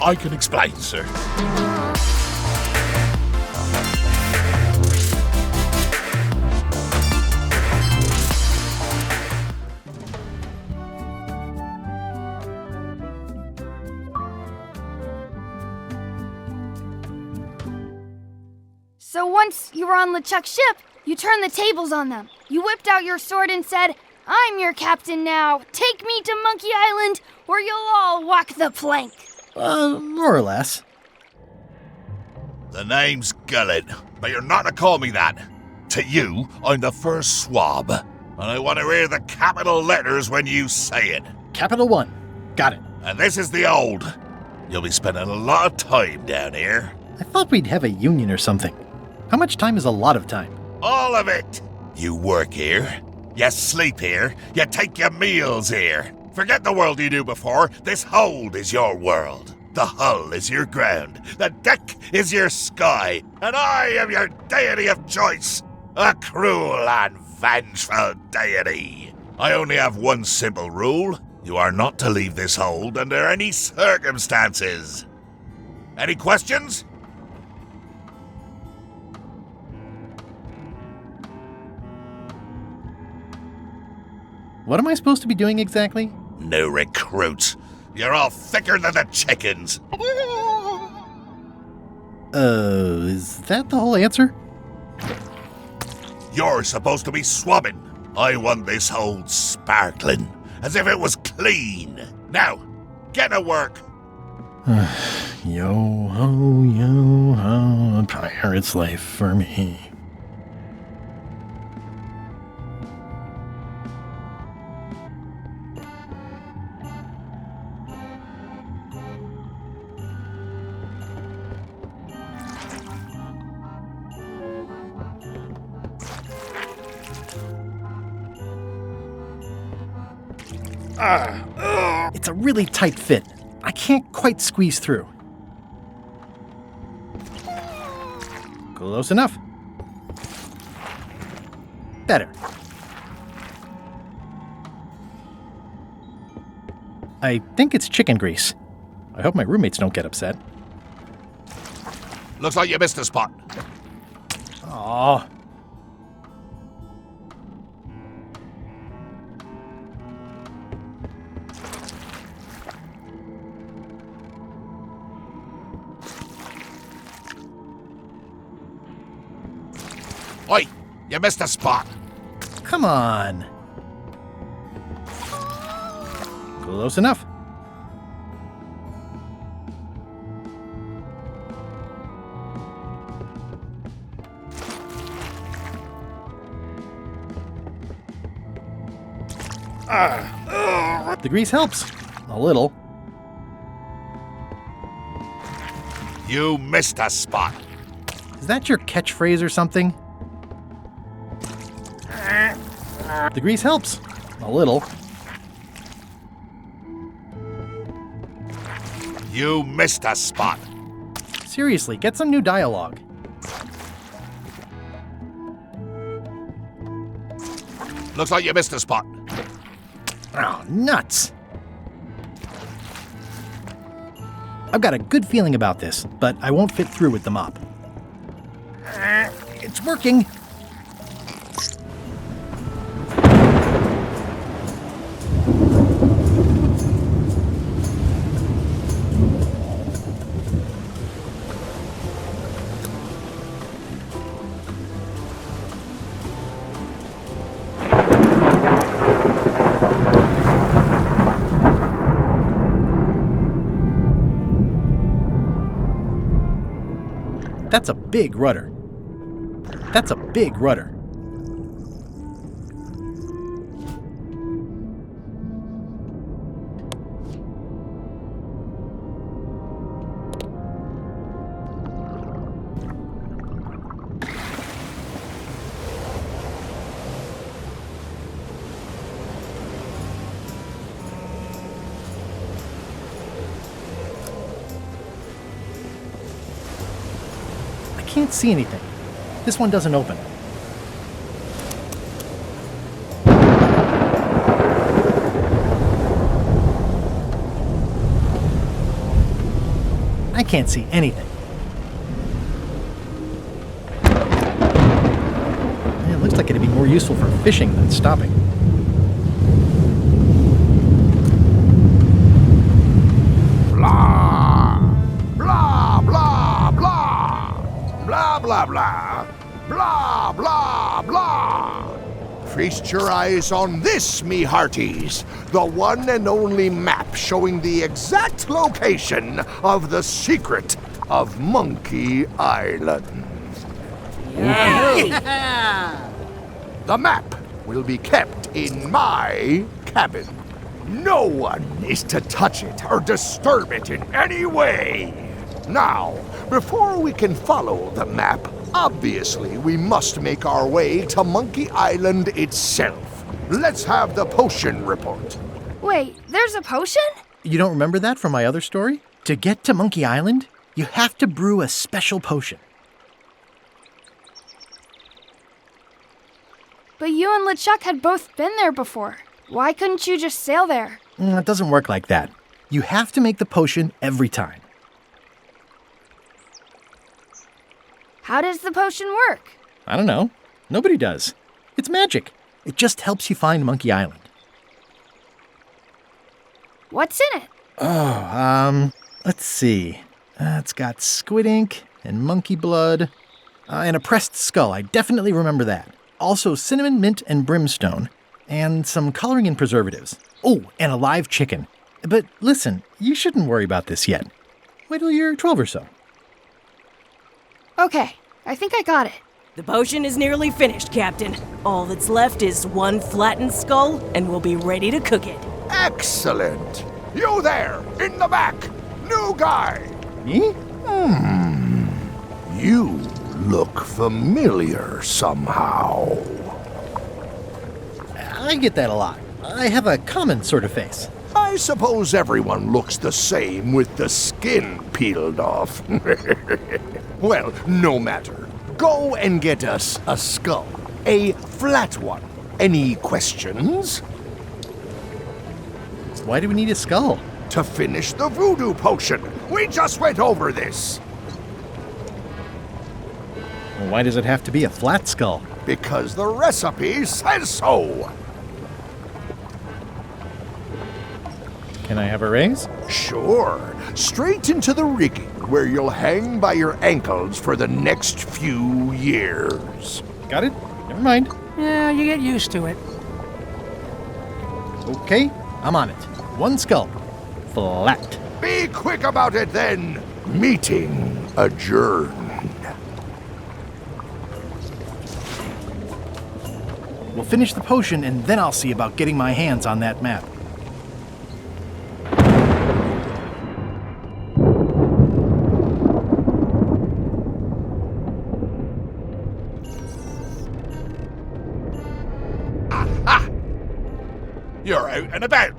I can explain, sir. So once you were on LeChuck's ship, you turned the tables on them. You whipped out your sword and said, "I'm your captain now. Take me to Monkey Island, or you'll all walk the plank." More or less. The name's Gullet, but you're not to call me that. To you, I'm the first swab, and I want to hear the capital letters when you say it. Capital 1. Got it. And this is the old. You'll be spending a lot of time down here. I thought we'd have a union or something. How much time is a lot of time? All of it. You work here, you sleep here, you take your meals here. Forget the world you knew before. This hold is your world. The hull is your ground. The deck is your sky. And I am your deity of choice. A cruel and vengeful deity. I only have one simple rule. You are not to leave this hold under any circumstances. Any questions? What am I supposed to be doing exactly? No recruits. You're all thicker than the chickens. Is that the whole answer? You're supposed to be swabbing. I want this hold sparkling, as if it was clean. Now, get to work. Yo ho, a pirate's life for me. It's a really tight fit. I can't quite squeeze through. Close enough. Better. I think it's chicken grease. I hope my roommates don't get upset. Looks like you missed a spot. Aww. Oi, you missed a spot. Come on. Close enough. The grease helps. A little. You missed a spot. Is that your catchphrase or something? The grease helps. A little. You missed a spot. Seriously, get some new dialogue. Looks like you missed a spot. Oh, nuts. I've got a good feeling about this, but I won't fit through with the mop. It's working. That's a big rudder. That's a big rudder. can't see anything. This one doesn't open. I can't see anything. It looks like it'd be more useful for fishing than stopping. Blah, blah, blah, blah, blah, blah, blah, blah, blah, blah. Feast your eyes on this, me hearties, the one and only map showing the exact location of the secret of Monkey Island. The map will be kept in my cabin. No one is to touch it or disturb it in any way. Now, before we can follow the map, obviously we must make our way to Monkey Island itself. Let's have the potion report. Wait, there's a potion? You don't remember that from my other story? To get to Monkey Island, you have to brew a special potion. But you and LeChuck had both been there before. Why couldn't you just sail there? It doesn't work like that. You have to make the potion every time. How does the potion work? I don't know. Nobody does. It's magic. It just helps you find Monkey Island. What's in it? Let's see. It's got squid ink and monkey blood and a pressed skull. I definitely remember that. Also cinnamon, mint, and brimstone, and some coloring and preservatives. Oh, and a live chicken. But listen, you shouldn't worry about this yet. Wait till you're 12 or so. Okay, I think I got it. The potion is nearly finished, Captain. All that's left is one flattened skull, and we'll be ready to cook it. Excellent. You there, in the back, new guy. Me? You look familiar somehow. I get that a lot. I have a common sort of face. I suppose everyone looks the same with the skin peeled off. Well, no matter. Go and get us a skull. A flat one. Any questions? Why do we need a skull? To finish the voodoo potion. We just went over this. Well, why does it have to be a flat skull? Because the recipe says so. Can I have a raise? Sure. Straight into the rigging, where you'll hang by your ankles for the next few years. Got it? Never mind. Yeah, you get used to it. Okay, I'm on it. One skull. Flat. Be quick about it then. Meeting adjourned. We'll finish the potion and then I'll see about getting my hands on that map. You're out and about.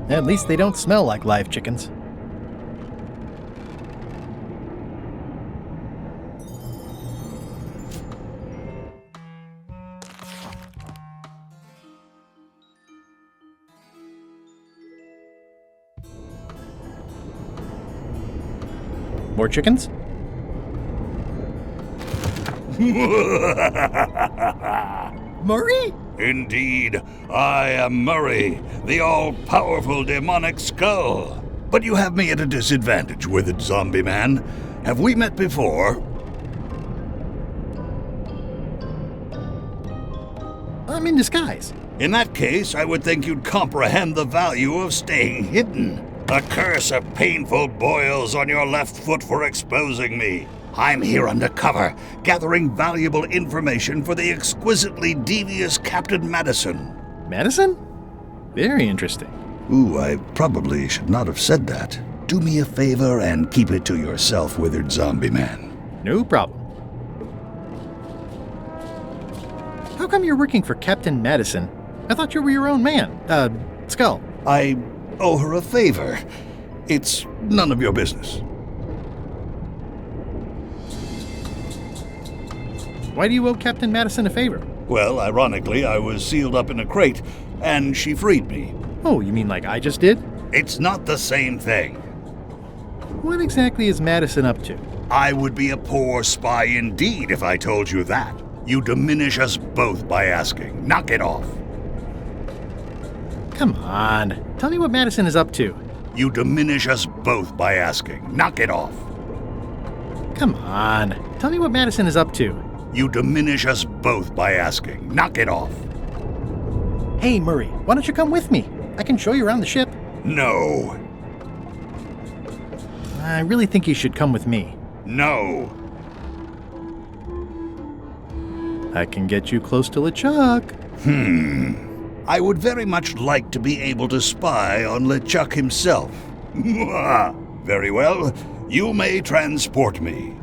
At least they don't smell like live chickens. More chickens? Murray? Indeed, I am Murray, the all-powerful demonic skull. But you have me at a disadvantage, withered zombie man. Have we met before? I'm in disguise. In that case, I would think you'd comprehend the value of staying hidden. A curse of painful boils on your left foot for exposing me. I'm here undercover, gathering valuable information for the exquisitely devious Captain Madison. Madison? Very interesting. Ooh, I probably should not have said that. Do me a favor and keep it to yourself, withered zombie man. No problem. come you're working for Captain Madison? I thought you were your own man. Skull. I owe her a favor. It's none of your business. Why do you owe Captain Madison a favor? Well, ironically, I was sealed up in a crate, and she freed me. Oh, you mean like I just did? It's not the same thing. What exactly is Madison up to? I would be a poor spy indeed if I told you that. You diminish us both by asking. Knock it off. Come on. Tell me what Madison is up to. You diminish us both by asking. Knock it off. Come on. Tell me what Madison is up to. You diminish us both by asking. Knock it off. Hey, Murray, why don't you come with me? I can show you around the ship. No. I really think you should come with me. No. I can get you close to LeChuck. I would very much like to be able to spy on LeChuck himself. Very well. You may transport me.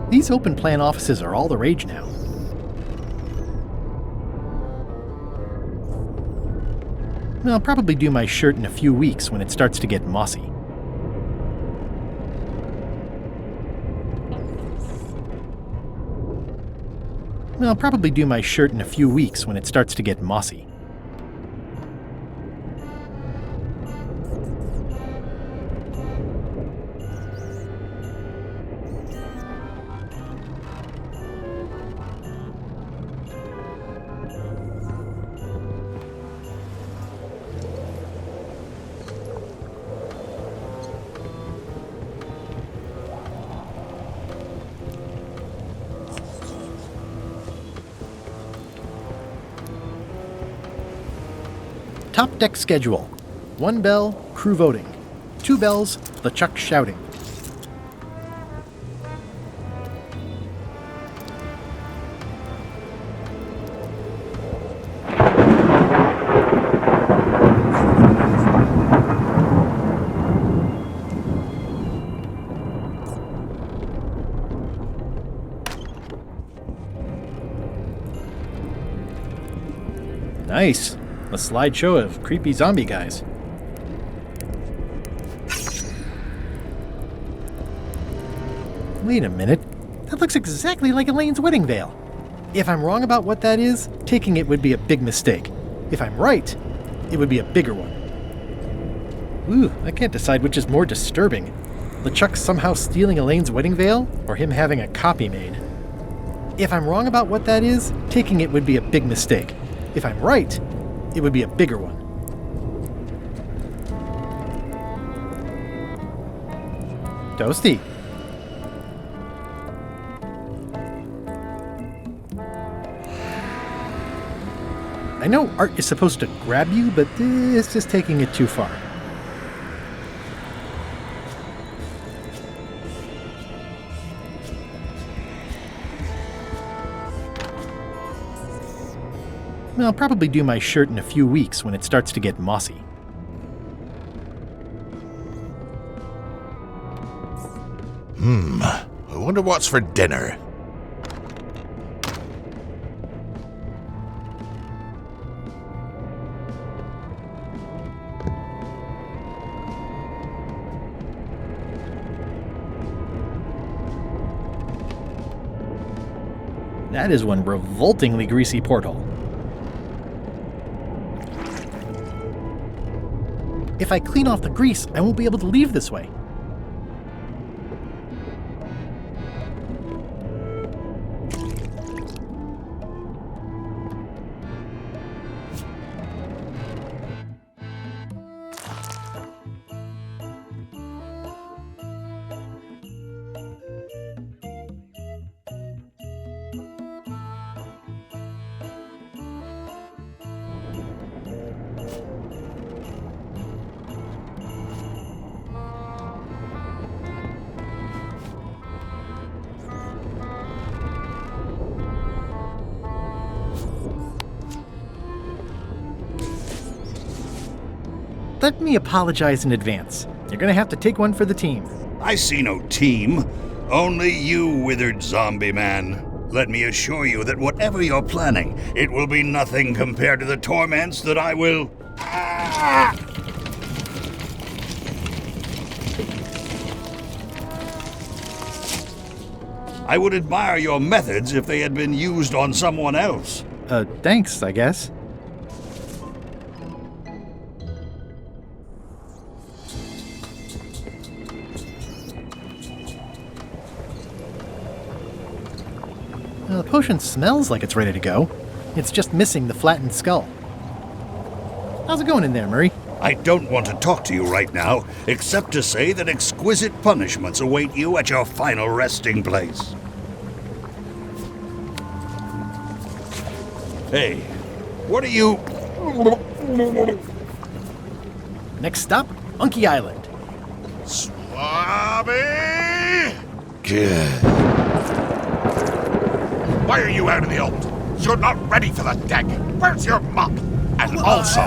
These open plan offices are all the rage now. I'll probably do my shirt in a few weeks when it starts to get mossy. I'll probably do my shirt in a few weeks when it starts to get mossy. Top deck schedule. 1 bell, crew voting. 2 bells, LeChuck shouting. Nice. A slideshow of creepy zombie guys. Wait a minute. That looks exactly like Elaine's wedding veil. If I'm wrong about what that is, taking it would be a big mistake. If I'm right, it would be a bigger one. Ooh, I can't decide which is more disturbing. LeChuck somehow stealing Elaine's wedding veil, or him having a copy made. If I'm wrong about what that is, taking it would be a big mistake. If I'm right, it would be a bigger one. Toasty. I know art is supposed to grab you, but this is taking it too far. I'll probably do my shirt in a few weeks when it starts to get mossy. I wonder what's for dinner. That is one revoltingly greasy porthole. If I clean off the grease, I won't be able to leave this way. let me apologize in advance. You're gonna have to take one for the team. I see no team. Only you, withered zombie man. Let me assure you that whatever you're planning, it will be nothing compared to the torments that I will... I would admire your methods if they had been used on someone else. Thanks, I guess. The potion smells like it's ready to go. It's just missing the flattened skull. How's it going in there, Murray? I don't want to talk to you right now, except to say that exquisite punishments await you at your final resting place. Hey, what are you... Next stop, Monkey Island. Swabby! Good. Why are you out in the open? You're not ready for the deck. Where's your mop? And also...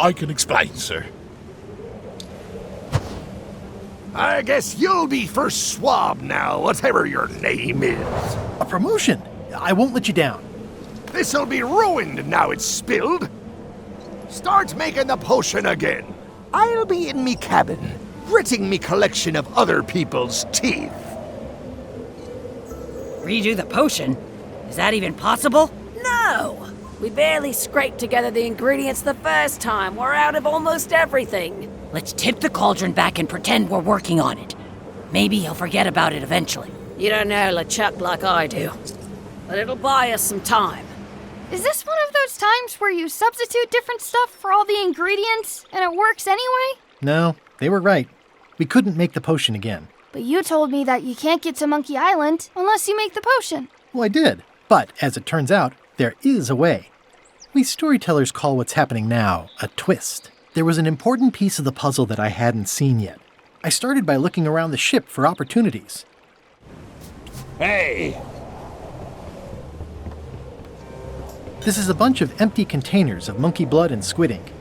I can explain, sir. I guess you'll be first swab now, whatever your name is. A promotion! I won't let you down. This'll be ruined now it's spilled. Start making the potion again. I'll be in me cabin, gritting me collection of other people's teeth. Redo the potion? Is that even possible? No! We barely scraped together the ingredients the first time. We're out of almost everything. Let's tip the cauldron back and pretend we're working on it. Maybe he'll forget about it eventually. You don't know LeChuck like I do. But it'll buy us some time. Is this one of those times where you substitute different stuff for all the ingredients and it works anyway? No, they were right. We couldn't make the potion again. But you told me that you can't get to Monkey Island unless you make the potion. Well, I did. But, as it turns out, there is a way. We storytellers call what's happening now a twist. There was an important piece of the puzzle that I hadn't seen yet. I started by looking around the ship for opportunities. Hey! This is a bunch of empty containers of monkey blood and squid ink.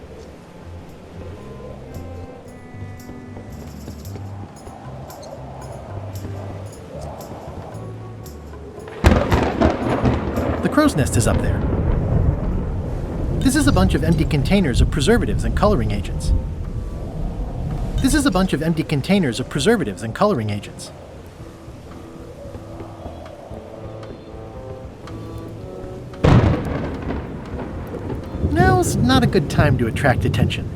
The crow's nest is up there. This is a bunch of empty containers of preservatives and coloring agents. This is a bunch of empty containers of preservatives and coloring agents. Now's not a good time to attract attention.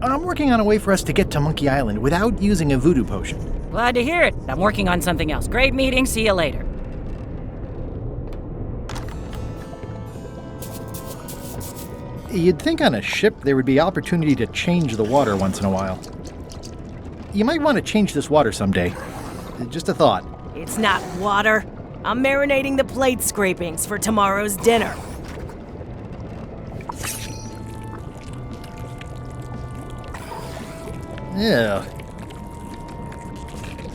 I'm working on a way for us to get to Monkey Island without using a voodoo potion. Glad to hear it. I'm working on something else. Great meeting. See you later. You'd think on a ship there would be opportunity to change the water once in a while. You might want to change this water someday. Just a thought. It's not water. I'm marinating the plate scrapings for tomorrow's dinner. Yeah.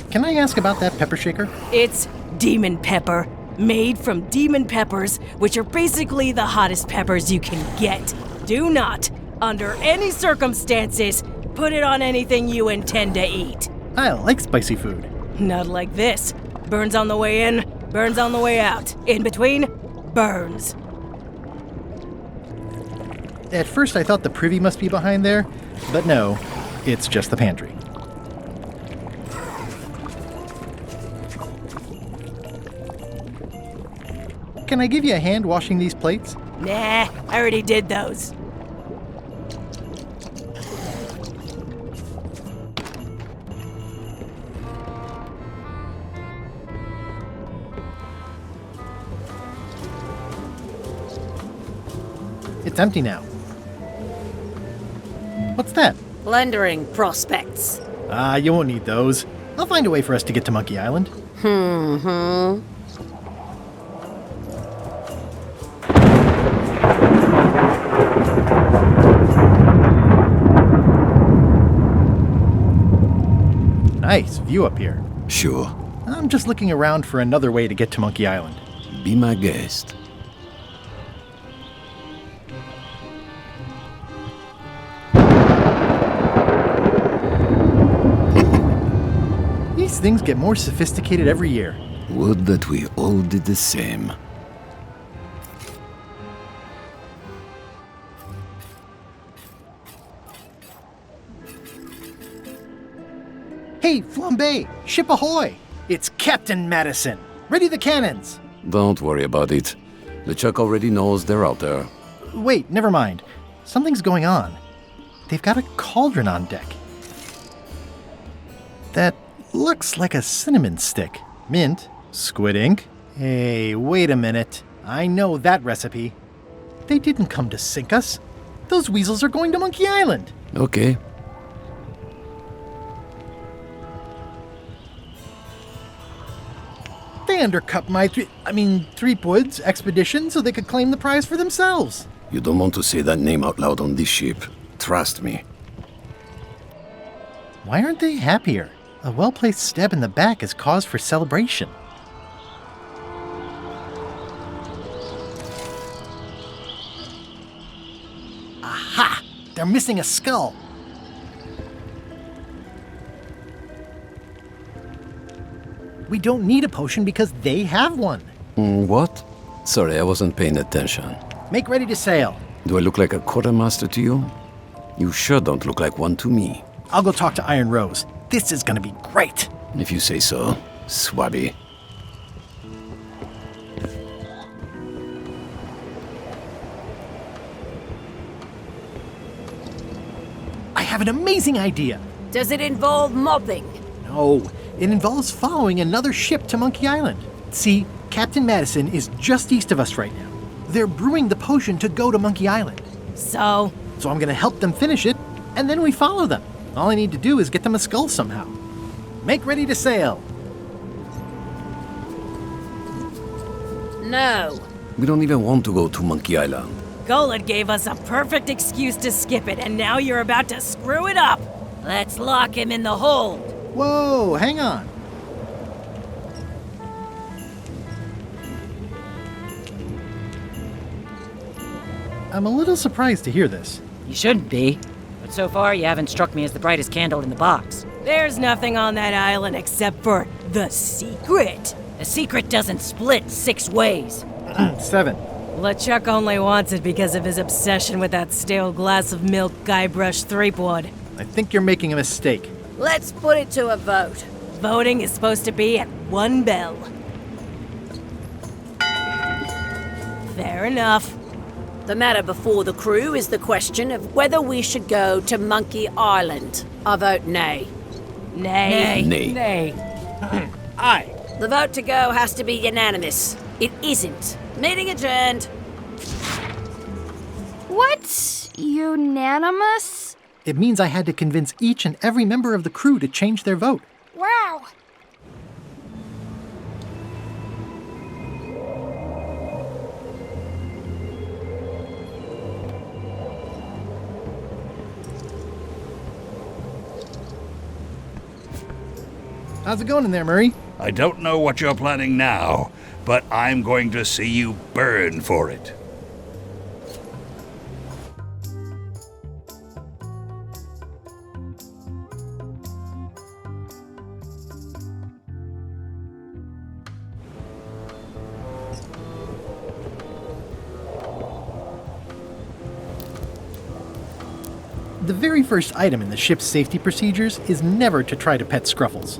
Can I ask about that pepper shaker? It's demon pepper, made from demon peppers, which are basically the hottest peppers you can get. Do not, under any circumstances, put it on anything you intend to eat. I like spicy food. Not like this. Burns on the way in, burns on the way out. In between, burns. At first I thought the privy must be behind there, but no, it's just the pantry. Can I give you a hand washing these plates? Nah, I already did those. It's empty now. What's that? Plundering prospects. You won't need those. I'll find a way for us to get to Monkey Island. Nice view up here. Sure. I'm just looking around for another way to get to Monkey Island. Be my guest. These things get more sophisticated every year. Would that we all did the same. Hey, Flambe! Ship ahoy! It's Captain Madison! Ready the cannons! Don't worry about it. LeChuck already knows they're out there. Wait, never mind. Something's going on. They've got a cauldron on deck. That looks like a cinnamon stick. Mint, squid ink. Hey, wait a minute. I know that recipe. They didn't come to sink us. Those weasels are going to Monkey Island. Okay. They undercut my Threepwood's expedition so they could claim the prize for themselves. You don't want to say that name out loud on this ship. Trust me. Why aren't they happier? A well-placed stab in the back is cause for celebration. Aha! They're missing a skull. We don't need a potion because they have one. What? Sorry, I wasn't paying attention. Make ready to sail. Do I look like a quartermaster to you? You sure don't look like one to me. I'll go talk to Iron Rose. This is gonna be great. If you say so, Swabby. I have an amazing idea. Does it involve mobbing? No, it involves following another ship to Monkey Island. See, Captain Madison is just east of us right now. They're brewing the potion to go to Monkey Island. So I'm gonna help them finish it, and then we follow them. All I need to do is get them a skull somehow. Make ready to sail. No. We don't even want to go to Monkey Island. Golod gave us a perfect excuse to skip it, and now you're about to screw it up. Let's lock him in the hold. Whoa, hang on. I'm a little surprised to hear this. You shouldn't be. But so far, you haven't struck me as the brightest candle in the box. There's nothing on that island except for the secret. The secret doesn't split 6 ways. 7. LeChuck only wants it because of his obsession with that stale glass of milk Guybrush Threepwood. I think you're making a mistake. Let's put it to a vote. Voting is supposed to be at 1 bell. Fair enough. The matter before the crew is the question of whether we should go to Monkey Island. I vote nay. Nay. Nay. Nay. Aye. The vote to go has to be unanimous. It isn't. Meeting adjourned. What's unanimous? It means I had to convince each and every member of the crew to change their vote. Wow. How's it going in there, Murray? I don't know what you're planning now, but I'm going to see you burn for it. The very first item in the ship's safety procedures is never to try to pet Scruffles.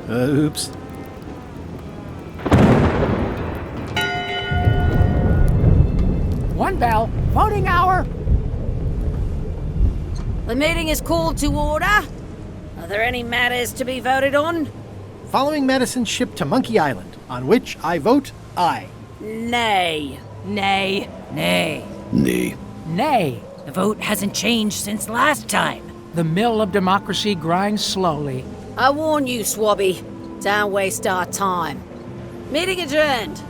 Oops. One bell. Voting hour. The meeting is called to order. Are there any matters to be voted on? Following Madison's ship to Monkey Island, on which I vote aye. Nay. Nay. Nay. Nay. Nay. The vote hasn't changed since last time. The mill of democracy grinds slowly. I warn you, Swabby. Don't waste our time. Meeting adjourned.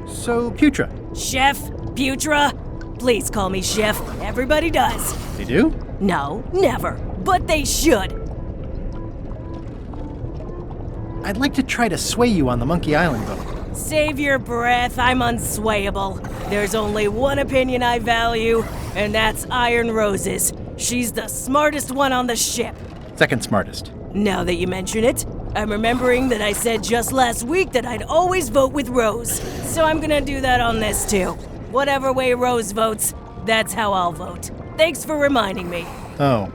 So, Putra. Chef? Putra? Please call me Chef. Everybody does. They do? No, never. But they should. I'd like to try to sway you on the Monkey Island vote. Save your breath, I'm unswayable. There's only one opinion I value, and that's Iron Rose's. She's the smartest one on the ship. Second smartest. Now that you mention it, I'm remembering that I said just last week that I'd always vote with Rose. So I'm gonna do that on this too. Whatever way Rose votes, that's how I'll vote. Thanks for reminding me. Oh.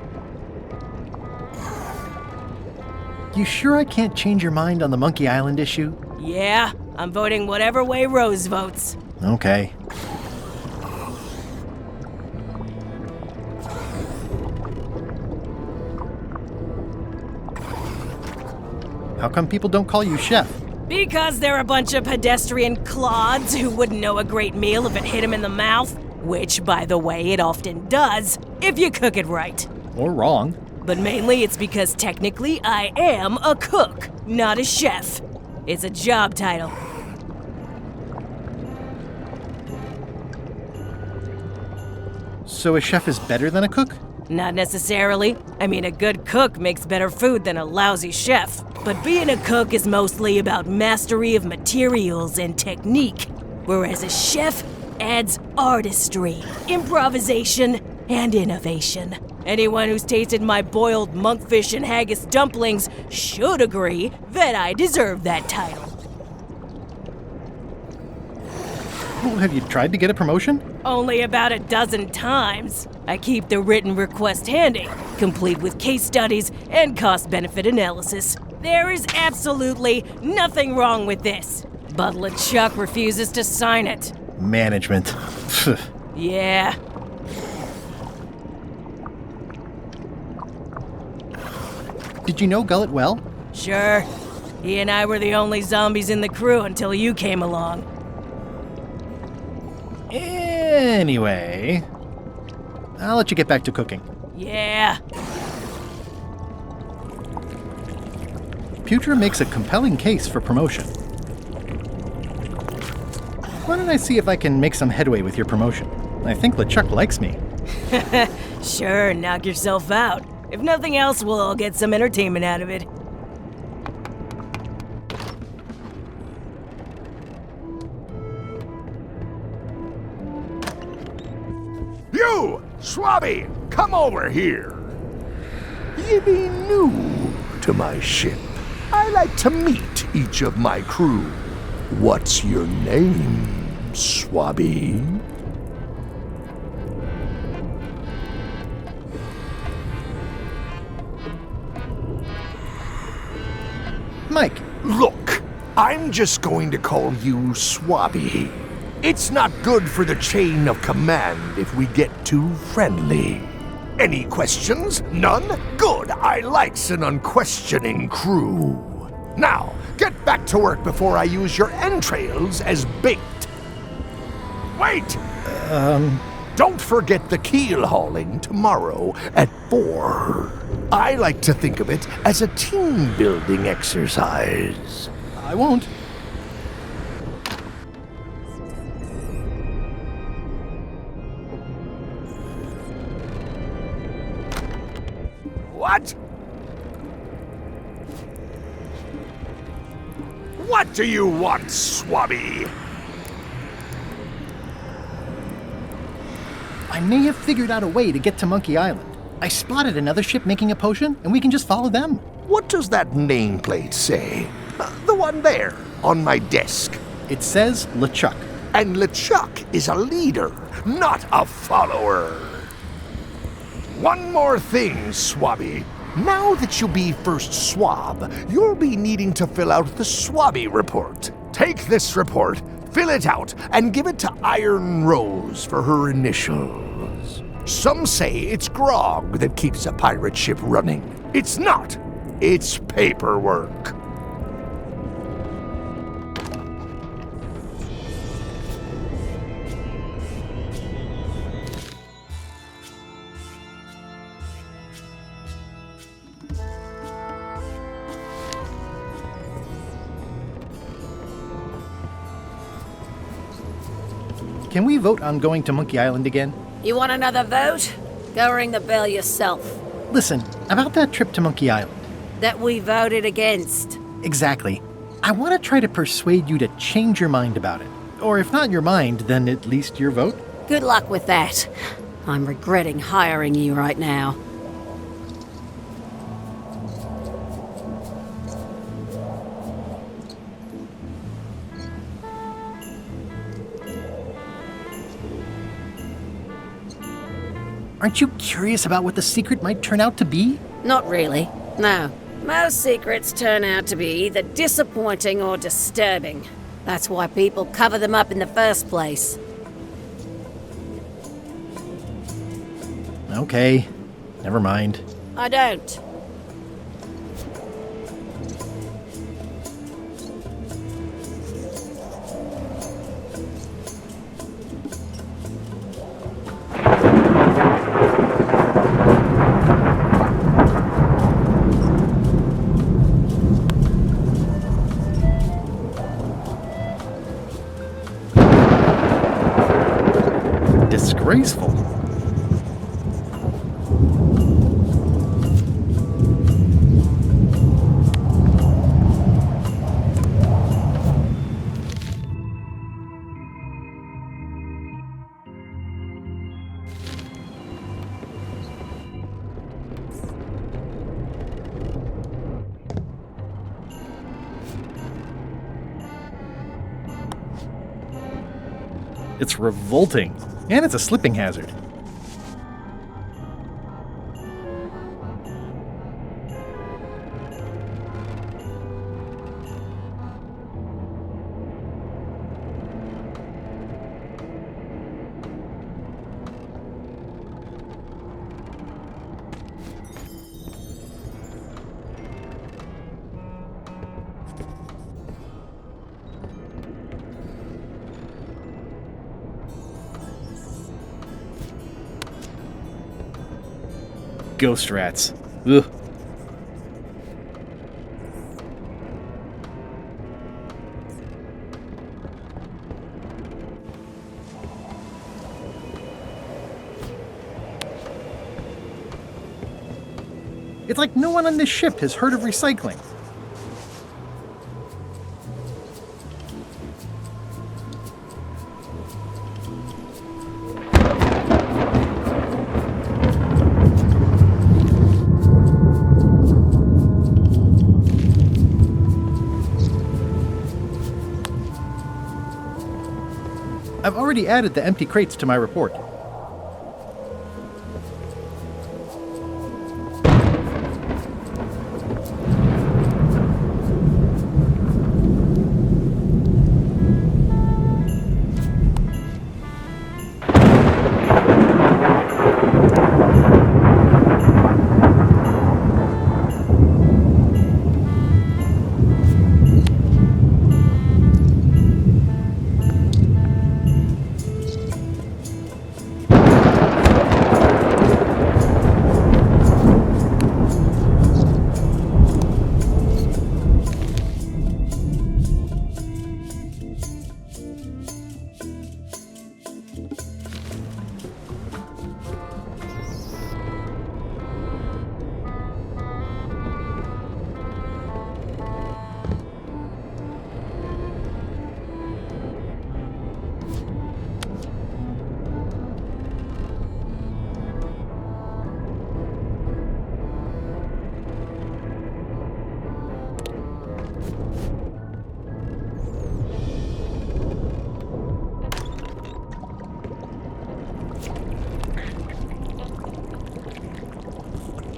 You sure I can't change your mind on the Monkey Island issue? Yeah, I'm voting whatever way Rose votes. Okay. How come people don't call you Chef? Because they're a bunch of pedestrian clods who wouldn't know a great meal if it hit them in the mouth. Which, by the way, it often does, if you cook it right. Or wrong. But mainly it's because technically I am a cook, not a chef. It's a job title. So a chef is better than a cook? Not necessarily. I mean, a good cook makes better food than a lousy chef. But being a cook is mostly about mastery of materials and technique, whereas a chef adds artistry, improvisation, and innovation. Anyone who's tasted my boiled monkfish and haggis dumplings should agree that I deserve that title. Well, have you tried to get a promotion? Only about a dozen times. I keep the written request handy, complete with case studies and cost-benefit analysis. There is absolutely nothing wrong with this. But LeChuck refuses to sign it. Management. Yeah. Did you know Gullet well? Sure. He and I were the only zombies in the crew until you came along. Anyway, I'll let you get back to cooking. Yeah. Putra makes a compelling case for promotion. Why don't I see if I can make some headway with your promotion? I think LeChuck likes me. Sure, knock yourself out. If nothing else, we'll all get some entertainment out of it. You, Swabby, come over here. You be new to my ship. I like to meet each of my crew. What's your name, Swabby? Mike. Look, I'm just going to call you Swabby. It's not good for the chain of command if we get too friendly. Any questions? None? Good. I likes an unquestioning crew. Now, get back to work before I use your entrails as bait. Wait! Don't forget the keel hauling tomorrow at 4. I like to think of it as a team-building exercise. I won't. What? What do you want, Swabby? I may have figured out a way to get to Monkey Island. I spotted another ship making a potion, and we can just follow them. What does that nameplate say? The one there, on my desk. It says LeChuck. And LeChuck is a leader, not a follower. One more thing, Swabby. Now that you'll be first swab, you'll be needing to fill out the Swabby report. Take this report, fill it out, and give it to Iron Rose for her initials. Some say it's grog that keeps a pirate ship running. It's not. It's paperwork. Can we vote on going to Monkey Island again? You want another vote? Go ring the bell yourself. Listen, about that trip to Monkey Island. That we voted against. Exactly. I want to try to persuade you to change your mind about it. Or if not your mind, then at least your vote. Good luck with that. I'm regretting hiring you right now. Aren't you curious about what the secret might turn out to be? Not really, no. Most secrets turn out to be either disappointing or disturbing. That's why people cover them up in the first place. Okay, never mind. I don't. Disgraceful. It's revolting. And it's a slipping hazard. Ghost rats. Ugh. It's like no one on this ship has heard of recycling. I've already added the empty crates to my report.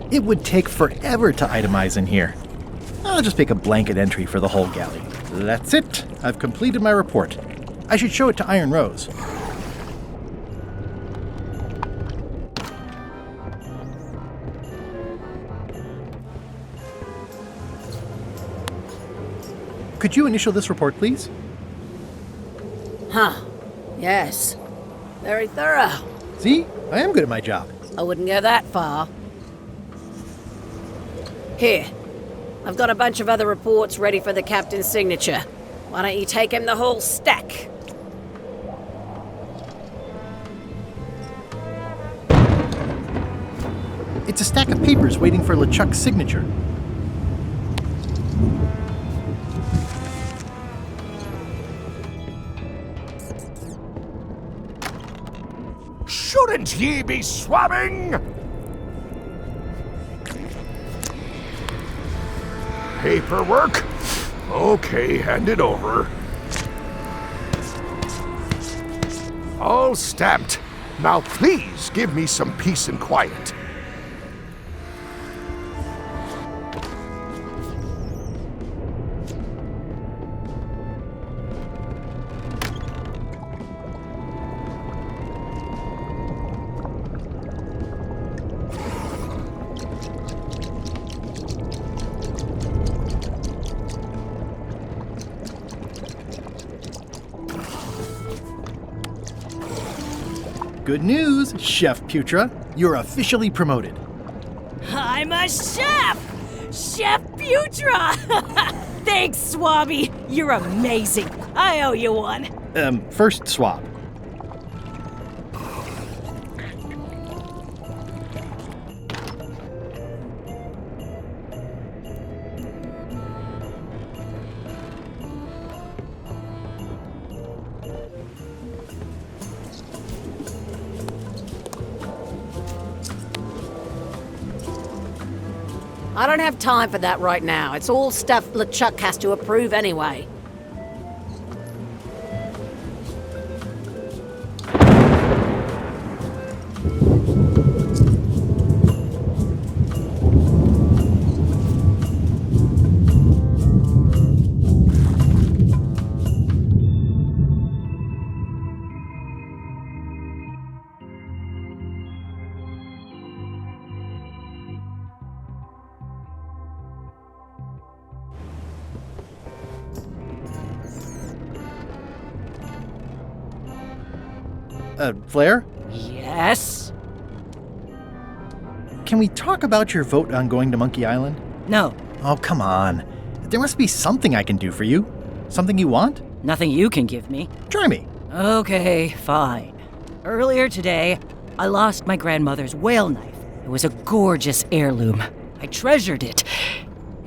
It would take forever to itemize in here. I'll just make a blanket entry for the whole galley. That's it. I've completed my report. I should show it to Iron Rose. Could you initial this report, please? Huh. Yes. Very thorough. See? I am good at my job. I wouldn't go that far. Here. I've got a bunch of other reports ready for the captain's signature. Why don't you take him the whole stack? It's a stack of papers waiting for LeChuck's signature. Shouldn't ye be swabbing? Paperwork? Okay, hand it over. All stamped. Now please give me some peace and quiet. Good news, Chef Putra. You're officially promoted. I'm a chef! Chef Putra! Thanks, Swabby. You're amazing. I owe you one. First swab. I don't have time for that right now. It's all stuff LeChuck has to approve anyway. Flair? Yes? Can we talk about your vote on going to Monkey Island? No. Oh, come on. There must be something I can do for you. Something you want? Nothing you can give me. Try me. Okay, fine. Earlier today, I lost my grandmother's whale knife. It was a gorgeous heirloom. I treasured it.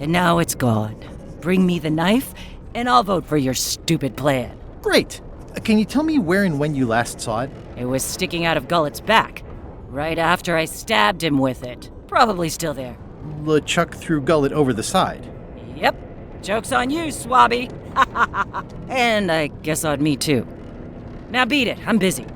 And now it's gone. Bring me the knife, and I'll vote for your stupid plan. Great. Can you tell me where and when you last saw it? It was sticking out of Gullet's back, right after I stabbed him with it. Probably still there. LeChuck threw Gullet over the side. Yep. Joke's on you, Swabby. And I guess on me, too. Now beat it. I'm busy.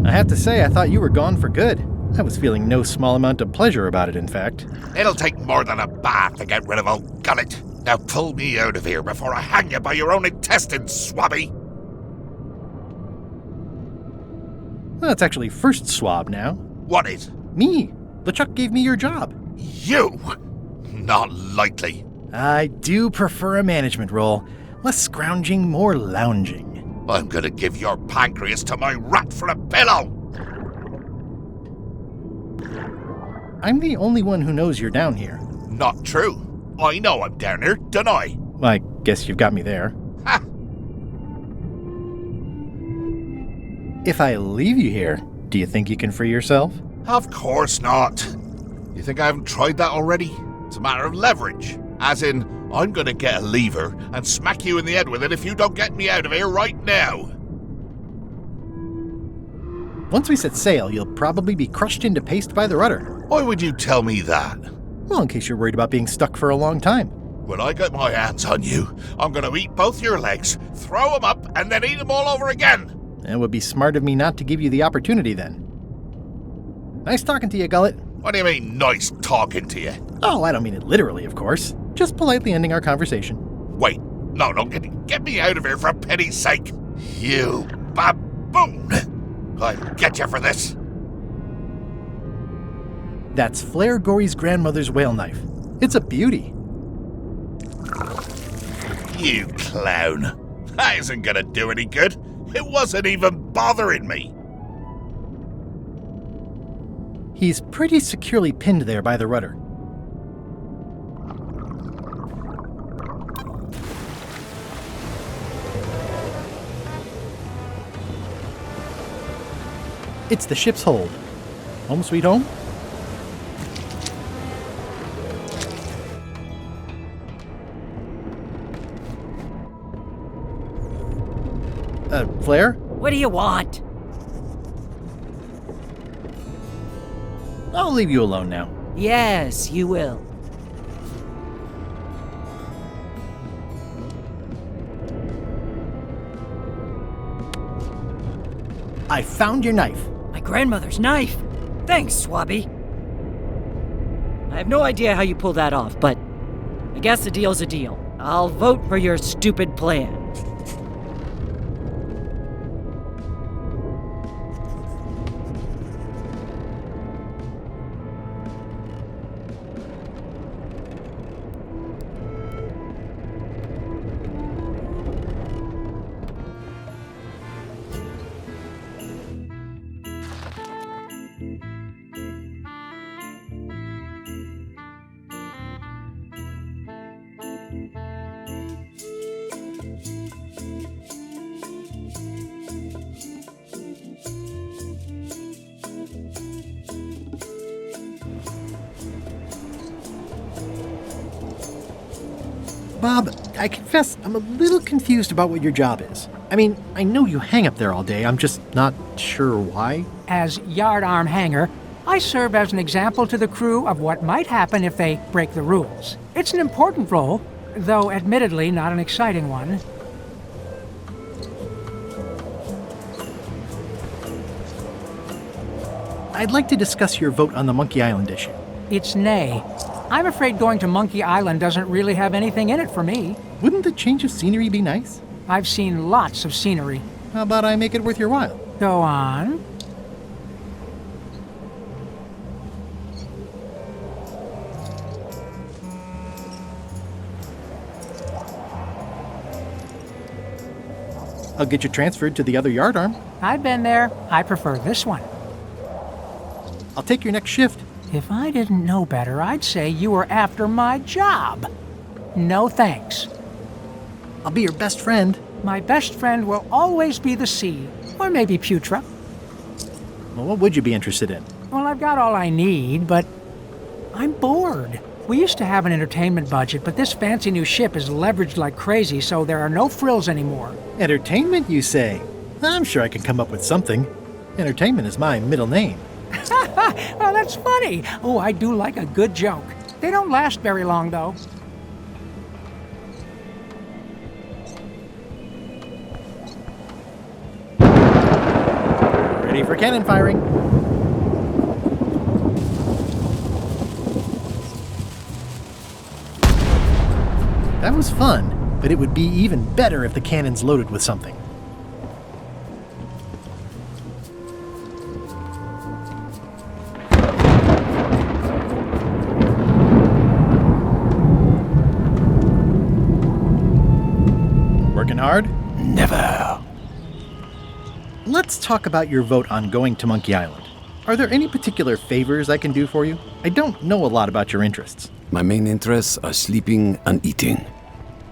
I have to say, I thought you were gone for good. I was feeling no small amount of pleasure about it, in fact. It'll take more than a bath to get rid of old Gullet. Now pull me out of here before I hang you by your own intestines, Swabby. Well, that's actually first swab now. What is? Me. LeChuck gave me your job. You? Not likely. I do prefer a management role. Less scrounging, more lounging. I'm gonna give your pancreas to my rat for a pillow! I'm the only one who knows you're down here. Not true. I know I'm down here, don't I? I guess you've got me there. Ha! If I leave you here, do you think you can free yourself? Of course not. You think I haven't tried that already? It's a matter of leverage. As in, I'm gonna get a lever and smack you in the head with it if you don't get me out of here right now. Once we set sail, you'll probably be crushed into paste by the rudder. Why would you tell me that? Well, in case you're worried about being stuck for a long time. When I get my hands on you, I'm gonna eat both your legs, throw them up, and then eat them all over again. It would be smart of me not to give you the opportunity then. Nice talking to you, Gullet. What do you mean, nice talking to you? Oh, I don't mean it literally, of course. Just politely ending our conversation. Wait, no, get me out of here for pity's sake. You baboon! I'll get you for this. That's Flair Gory's grandmother's whale knife. It's a beauty. You clown. That isn't gonna do any good. It wasn't even bothering me. He's pretty securely pinned there by the rudder. It's the ship's hold. Home sweet home? Flair? What do you want? I'll leave you alone now. Yes, you will. I found your knife. My grandmother's knife. Thanks, Swabby. I have no idea how you pulled that off, but I guess a deal's a deal. I'll vote for your stupid plan. Bob, I confess I'm a little confused about what your job is. I mean, I know you hang up there all day, I'm just not sure why. As yardarm hanger, I serve as an example to the crew of what might happen if they break the rules. It's an important role, though admittedly not an exciting one. I'd like to discuss your vote on the Monkey Island issue. It's nay. I'm afraid going to Monkey Island doesn't really have anything in it for me. Wouldn't the change of scenery be nice? I've seen lots of scenery. How about I make it worth your while? Go on. I'll get you transferred to the other yardarm. I've been there. I prefer this one. I'll take your next shift. If I didn't know better, I'd say you were after my job. No thanks. I'll be your best friend. My best friend will always be the sea, or maybe Putra. Well, what would you be interested in? Well, I've got all I need, but I'm bored. We used to have an entertainment budget, but this fancy new ship is leveraged like crazy, so there are no frills anymore. Entertainment, you say? I'm sure I can come up with something. Entertainment is my middle name. Well, that's funny. Oh, I do like a good joke. They don't last very long, though. Ready for cannon firing. That was fun, but it would be even better if the cannon's loaded with something. Working hard? Never. Let's talk about your vote on going to Monkey Island. Are there any particular favors I can do for you? I don't know a lot about your interests. My main interests are sleeping and eating.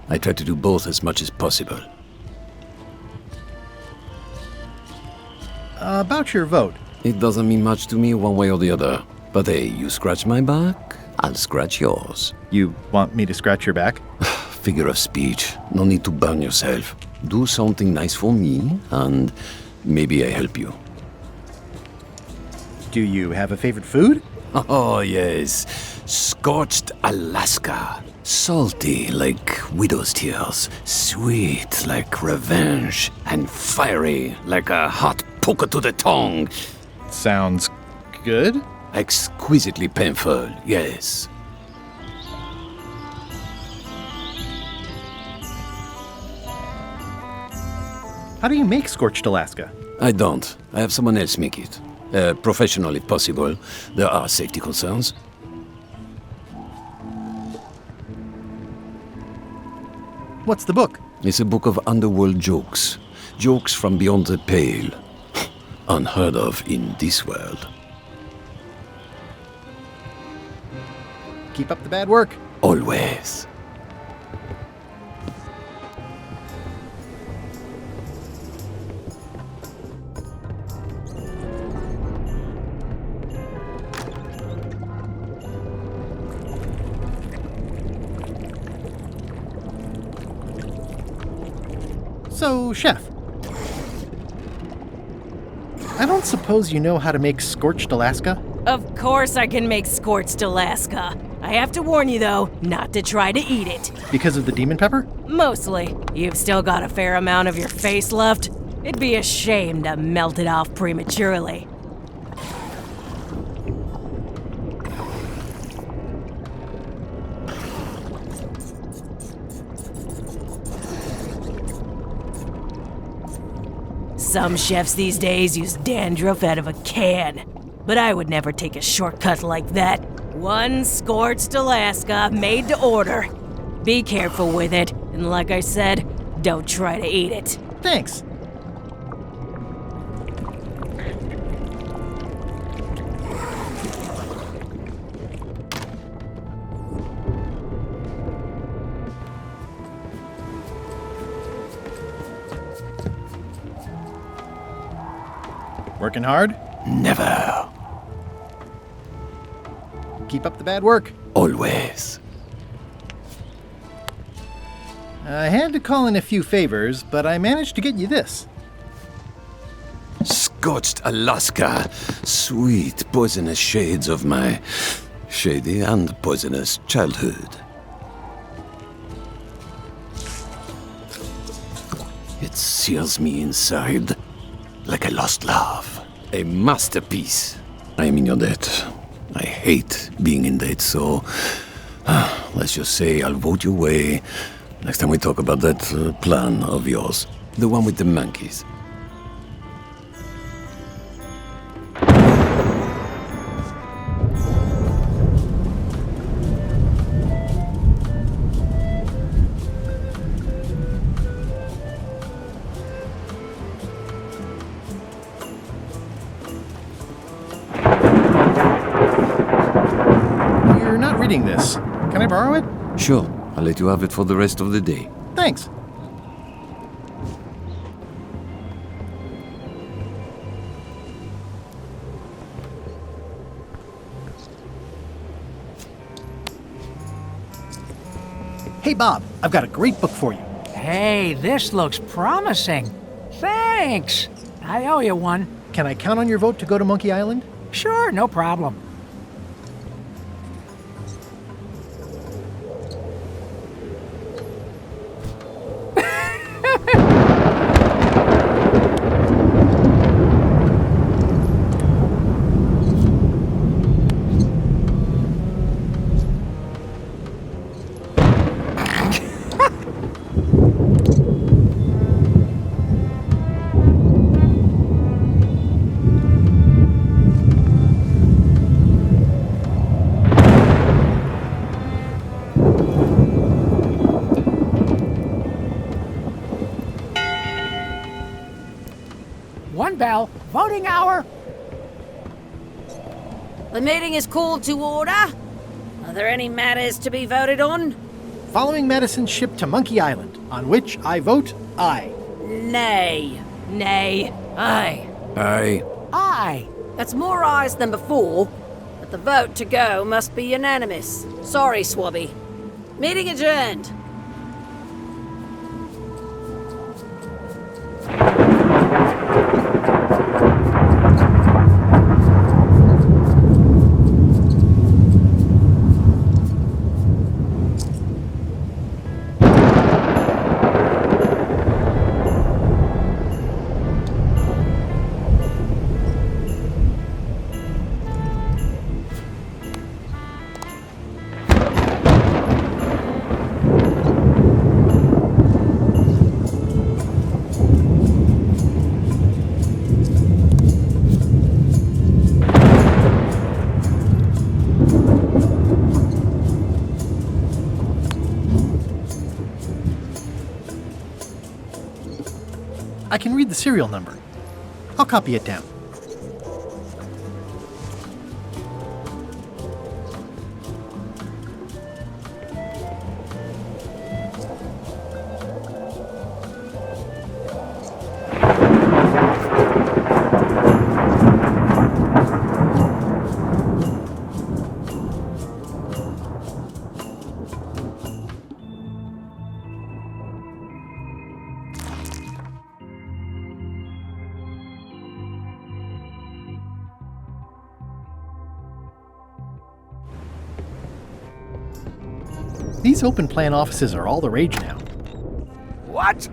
I try to do both as much as possible. About your vote. It doesn't mean much to me one way or the other. But hey, you scratch my back, I'll scratch yours. You want me to scratch your back? Figure of speech. No need to burn yourself. Do something nice for me, and maybe I help you. Do you have a favorite food? Oh, yes. Scorched Alaska. Salty like widow's tears. Sweet like revenge. And fiery like a hot poker to the tongue. Sounds good. Exquisitely painful, yes. How do you make scorched Alaska? I don't. I have someone else make it. Professional if possible. There are safety concerns. What's the book? It's a book of underworld jokes. Jokes from beyond the pale. Unheard of in this world. Keep up the bad work. Always. So, Chef, I don't suppose you know how to make scorched Alaska? Of course I can make scorched Alaska. I have to warn you, though, not to try to eat it. Because of the demon pepper? Mostly. You've still got a fair amount of your face left. It'd be a shame to melt it off prematurely. Some chefs these days use dandruff out of a can, but I would never take a shortcut like that. One scorched Alaska, made to order. Be careful with it, and like I said, don't try to eat it. Thanks. Working hard? Never. Keep up the bad work. Always. I had to call in a few favors, but I managed to get you this. Scorched Alaska. Sweet, poisonous shades of my shady and poisonous childhood. It sears me inside like a lost love. A masterpiece. I am in your debt. I hate being in debt, so let's just say I'll vote your way next time we talk about that plan of yours. The one with the monkeys. You're not reading this. Can I borrow it? Sure, I'll let you have it for the rest of the day. Thanks. Hey, Bob, I've got a great book for you. Hey, this looks promising. Thanks. I owe you one. Can I count on your vote to go to Monkey Island? Sure, no problem. One bell. Voting hour. The meeting is called to order. Are there any matters to be voted on? Following Madison's ship to Monkey Island, on which I vote aye. Nay. Nay. Aye. Aye. Aye. That's more ayes than before, but the vote to go must be unanimous. Sorry, Swabby. Meeting adjourned. I can read the serial number. I'll copy it down. These open plan offices are all the rage now. What?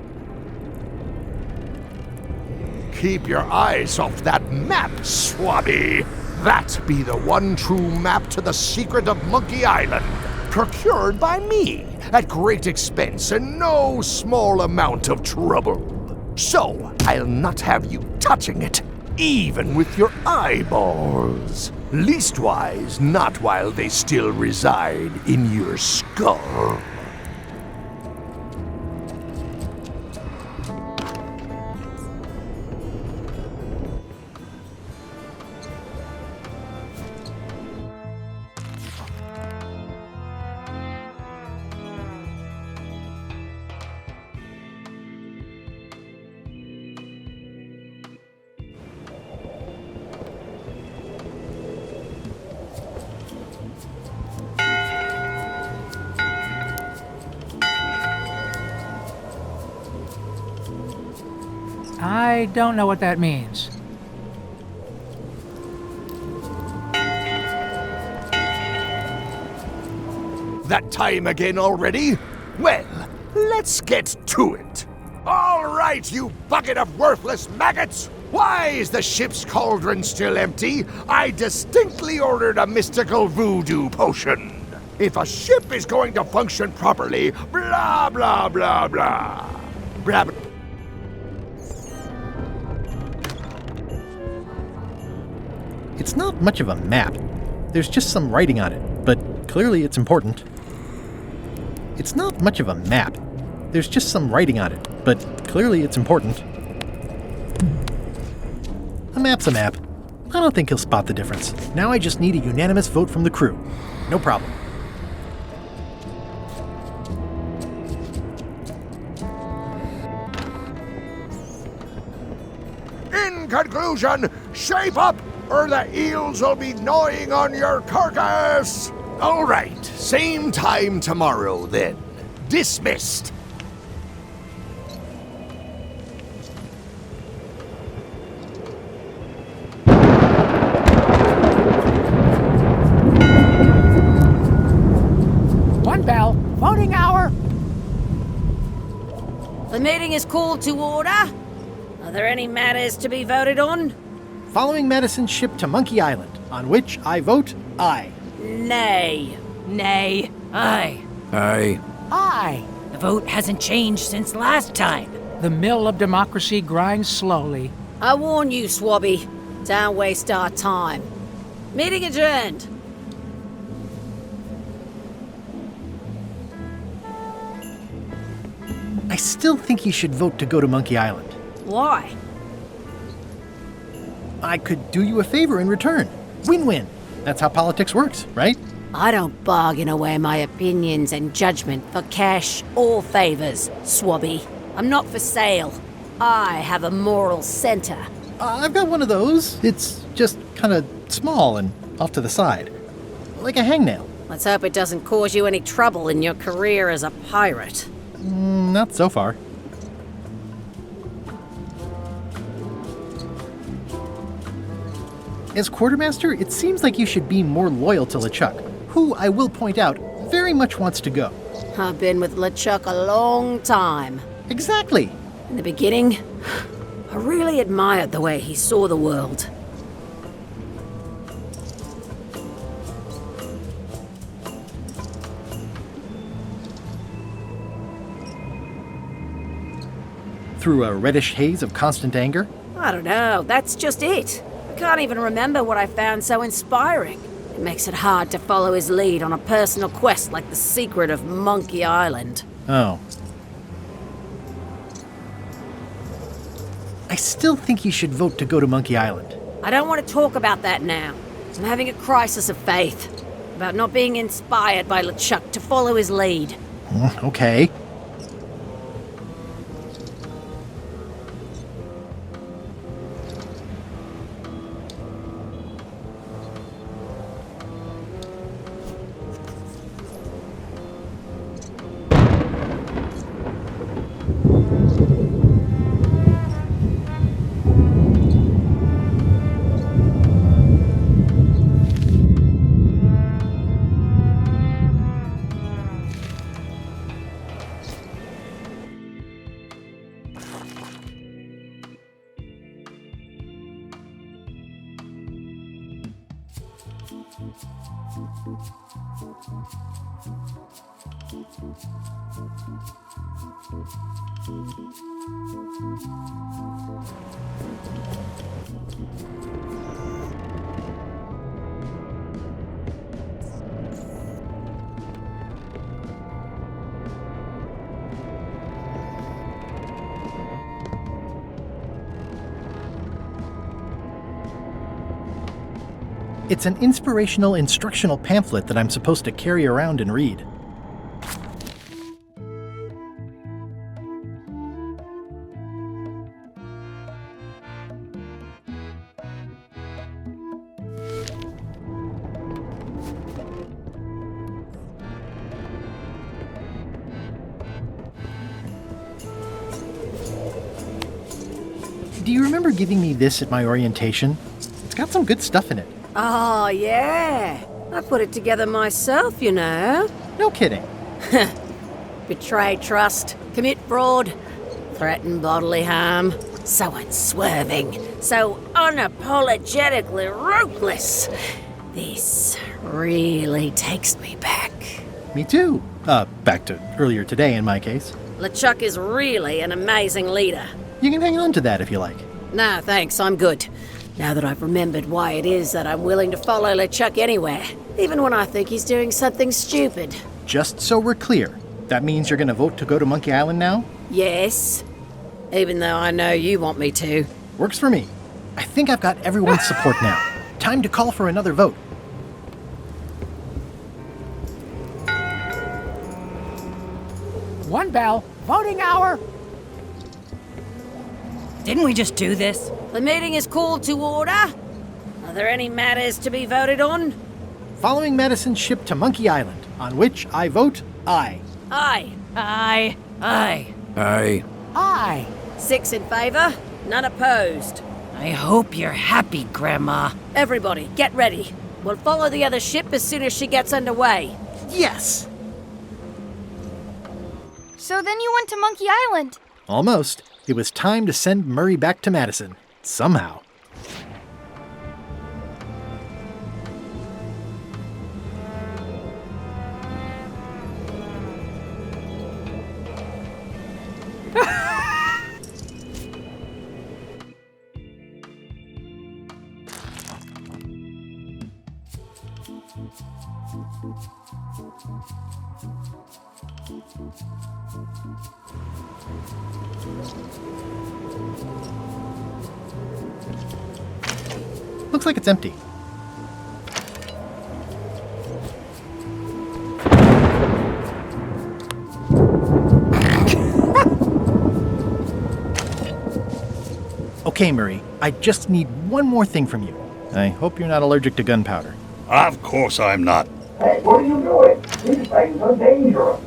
Keep your eyes off that map, Swabby. That be the one true map to the secret of Monkey Island, procured by me at great expense and no small amount of trouble. So I'll not have you touching it, even with your eyeballs. Leastwise, not while they still reside in your skull. I don't know what that means. That time again already? Well, let's get to it. All right, you bucket of worthless maggots! Why is the ship's cauldron still empty? I distinctly ordered a mystical voodoo potion. If a ship is going to function properly, blah, blah, blah, blah. Blah, blah. It's not much of a map. There's just some writing on it, but clearly it's important. It's not much of a map. There's just some writing on it, but clearly it's important. A map's a map. I don't think he'll spot the difference. Now I just need a unanimous vote from the crew. No problem. In conclusion, shape up, or the eels will be gnawing on your carcass! All right, same time tomorrow then. Dismissed. One bell. Voting hour. The meeting is called to order. Are there any matters to be voted on? Following Madison's ship to Monkey Island, on which I vote aye. Nay. Nay. Aye. Aye. Aye. The vote hasn't changed since last time. The mill of democracy grinds slowly. I warn you, Swabby. Don't waste our time. Meeting adjourned. I still think you should vote to go to Monkey Island. Why? I could do you a favor in return. Win-win. That's how politics works, right? I don't bargain away my opinions and judgment for cash or favors, Swabby. I'm not for sale. I have a moral center. I've got one of those. It's just kind of small and off to the side. Like a hangnail. Let's hope it doesn't cause you any trouble in your career as a pirate. Not so far. As quartermaster, it seems like you should be more loyal to LeChuck, who, I will point out, very much wants to go. I've been with LeChuck a long time. Exactly. In the beginning, I really admired the way he saw the world. Through a reddish haze of constant anger? I don't know, that's just it. I can't even remember what I found so inspiring. It makes it hard to follow his lead on a personal quest like the secret of Monkey Island. Oh. I still think you should vote to go to Monkey Island. I don't want to talk about that now. I'm having a crisis of faith. About not being inspired by LeChuck to follow his lead. Okay. It's an inspirational instructional pamphlet that I'm supposed to carry around and read. Do you remember giving me this at my orientation? It's got some good stuff in it. Oh, yeah. I put it together myself, you know. No kidding. Betray trust, commit fraud, threaten bodily harm. So unswerving, so unapologetically ruthless. This really takes me back. Me too. Back to earlier today in my case. LeChuck is really an amazing leader. You can hang on to that if you like. No, thanks, I'm good. Now that I've remembered why it is that I'm willing to follow LeChuck anywhere, even when I think he's doing something stupid. Just so we're clear, that means you're gonna vote to go to Monkey Island now? Yes. Even though I know you want me to. Works for me. I think I've got everyone's support now. Time to call for another vote. One bell. Voting hour. Didn't we just do this? The meeting is called to order. Are there any matters to be voted on? Following Madison's ship to Monkey Island, on which I vote aye. Aye. Aye. Aye. Aye. Aye. 6 in favor, none opposed. I hope you're happy, Grandma. Everybody, get ready. We'll follow the other ship as soon as she gets underway. Yes! So then you went to Monkey Island. Almost. It was time to send Murray back to Madison. Somehow. Looks like it's empty. Okay, Murray, I just need one more thing from you. I hope you're not allergic to gunpowder. Of course I'm not. Hey, what are you doing? These things are dangerous.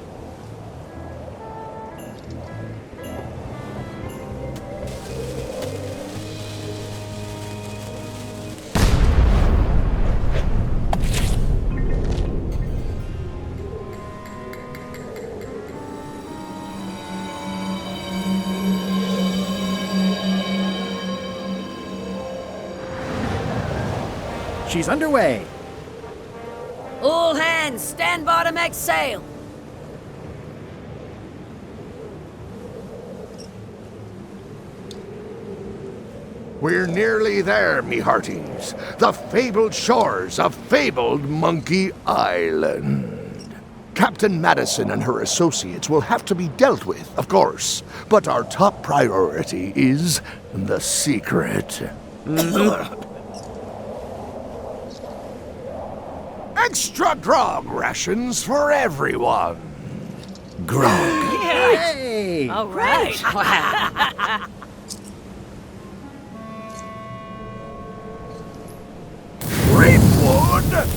She's underway. All hands, stand by to make sail. We're nearly there, me hearties. The fabled shores of fabled Monkey Island. Captain Madison and her associates will have to be dealt with, of course, but our top priority is the secret. Extra grog rations for everyone. Grog. Hey! All right. Greenwood!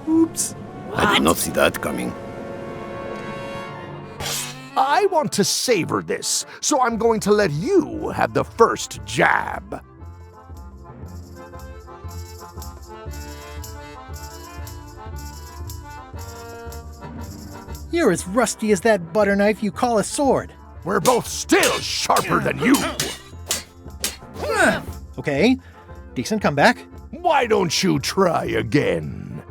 Oops. I did not see that coming. I want to savor this, so I'm going to let you have the first jab. You're as rusty as that butter knife you call a sword. We're both still sharper than you. Okay, decent comeback. Why don't you try again?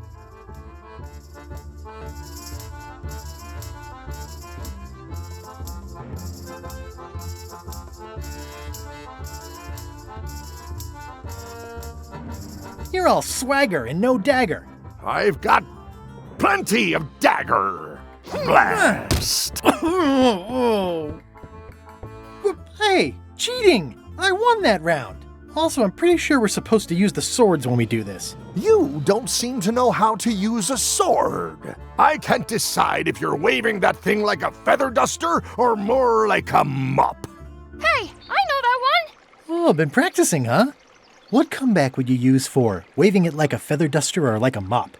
You're all swagger and no dagger. I've got plenty of dagger. Blast! Hey, cheating! I won that round. Also, I'm pretty sure we're supposed to use the swords when we do this. You don't seem to know how to use a sword. I can't decide if you're waving that thing like a feather duster or more like a mop. Hey, I know that one! Oh, been practicing, huh? What comeback would you use for waving it like a feather duster or like a mop?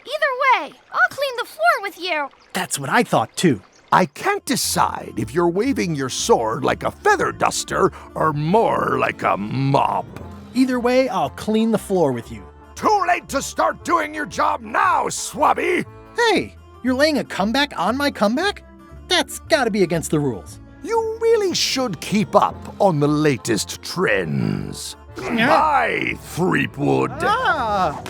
Either way, I'll clean the floor with you. That's what I thought, too. I can't decide if you're waving your sword like a feather duster or more like a mop. Either way, I'll clean the floor with you. Too late to start doing your job now, Swabby! Hey, you're laying a comeback on my comeback? That's gotta be against the rules. You really should keep up on the latest trends. Bye, Threepwood. Ah!